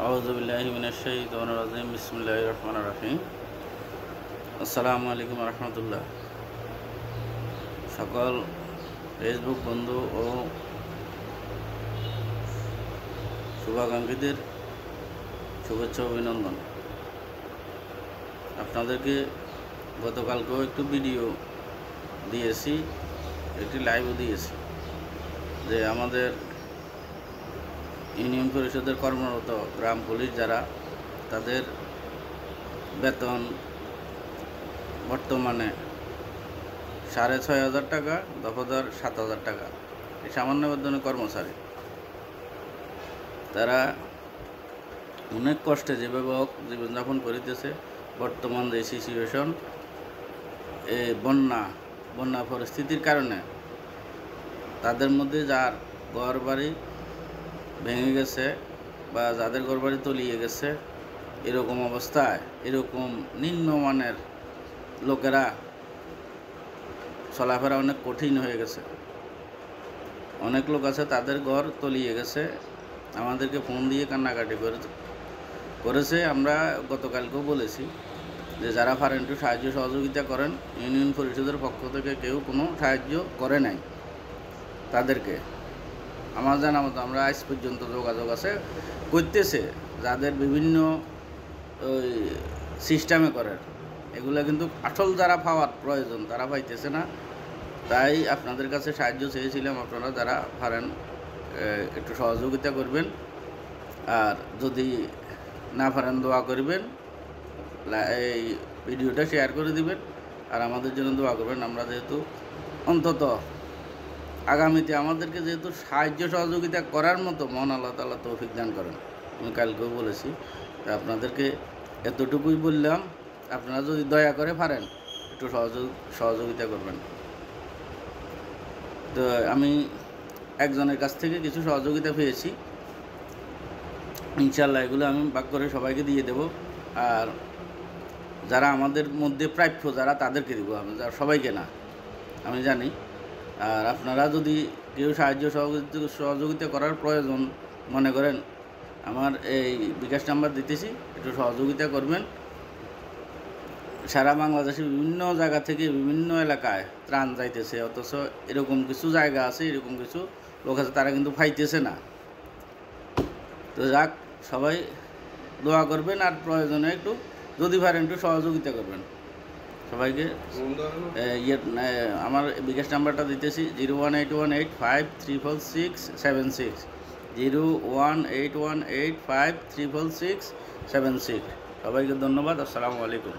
আউযুবিল্লাহি মিনাশ শাইতানির রাজিম বিসমিল্লাহির রহমানির রহিম। আসসালামু আলাইকুম ওয়া রাহমাতুল্লাহ। সকল ফেসবুক বন্ধু ও শুভাকাঙ্ক্ষীদের শুভেচ্ছা অভিনন্দন। আপনাদেরকে গতকালকেও একটু ভিডিও দিয়েছি, একটি লাইভও দিয়েছি যে আমাদের ইউনিয়ন পরিষদের কর্মরত গ্রাম পুলিশ যারা, তাদের বেতন বর্তমানে 6,500 টাকা, দফাদার 7,000 টাকা। এই সামান্য বেতনের কর্মচারী তারা অনেক কষ্টে যেভাবে হোক জীবনযাপন করিতেছে। বর্তমান যে সিচুয়েশন, এই বন্যা পরিস্থিতির কারণে তাদের মধ্যে যার ঘর বাড়ি ভেঙে গেছে বা যাদের ঘরবাড়ি তলিয়ে গেছে, এরকম অবস্থায় এরকম নিম্নমানের লোকেরা চলাফেরা অনেক কঠিন হয়ে গেছে। অনেক লোক আছে তাদের ঘর তলিয়ে গেছে, আমাদেরকে ফোন দিয়ে কান্নাকাটি করেছে। আমরা গতকালকেও বলেছি যে যারা পারেন একটু সাহায্য সহযোগিতা করেন। ইউনিয়ন পরিষদের পক্ষ থেকে কেউ কোনো সাহায্য করে নাই তাদেরকে। আমার জানা মতো আমরা আজ পর্যন্ত যোগাযোগ আছে করতেছে, যাদের বিভিন্ন ওই সিস্টেমে করেন, এগুলো কিন্তু আসল যারা পাওয়ার প্রয়োজন তারা পাইতেছে না। তাই আপনাদের কাছে সাহায্য চেয়েছিলাম, আপনারা যারা পারেন একটু সহযোগিতা করবেন, আর যদি না পারেন দোয়া করবেন, এই ভিডিওটা শেয়ার করে দিবেন, আর আমাদের জন্য দোয়া করবেন। আমরা যেহেতু অন্তত আগামীতে আমাদেরকে যেহেতু সাহায্য সহযোগিতা করার মতো মন আল্লাহ তাআলা তৌফিক দান করেন, আমি কালকেও বলেছি। তা আপনাদেরকে এতটুকুই বললাম, আপনারা যদি দয়া করে পারেন একটু সহযোগিতা করবেন। তো আমি একজনের কাছ থেকে কিছু সহযোগিতা পেয়েছি, ইনশাআল্লাহ এগুলো আমি ভাগ করে সবাইকে দিয়ে দেব। আর যারা আমাদের মধ্যে প্রাপ্য যারা, তাদেরকে দেবো, আমি সবাইকে না, আমি জানি। আর আপনারা যদি কেউ সাহায্য সহযোগিতা করার প্রয়োজন মনে করেন, আমার এই বিকাশ নাম্বার দিতেছি, একটু সহযোগিতা করবেন। সারা বাংলাদেশে বিভিন্ন জায়গা থেকে বিভিন্ন এলাকায় ত্রাণ যাইতেছে, অথচ এরকম কিছু জায়গা আছে, এরকম কিছু লোক আছে, তারা কিন্তু পাইতেছে না। তো যাক, সবাই দোয়া করবেন, আর প্রয়োজনে একটু যদি পারেন একটু সহযোগিতা করবেন সবাইকে। আমার বিকাশ নাম্বারটা দিতেছি 01818534676, 01818534676। সবাইকে ধন্যবাদ। আসসালামু আলাইকুম।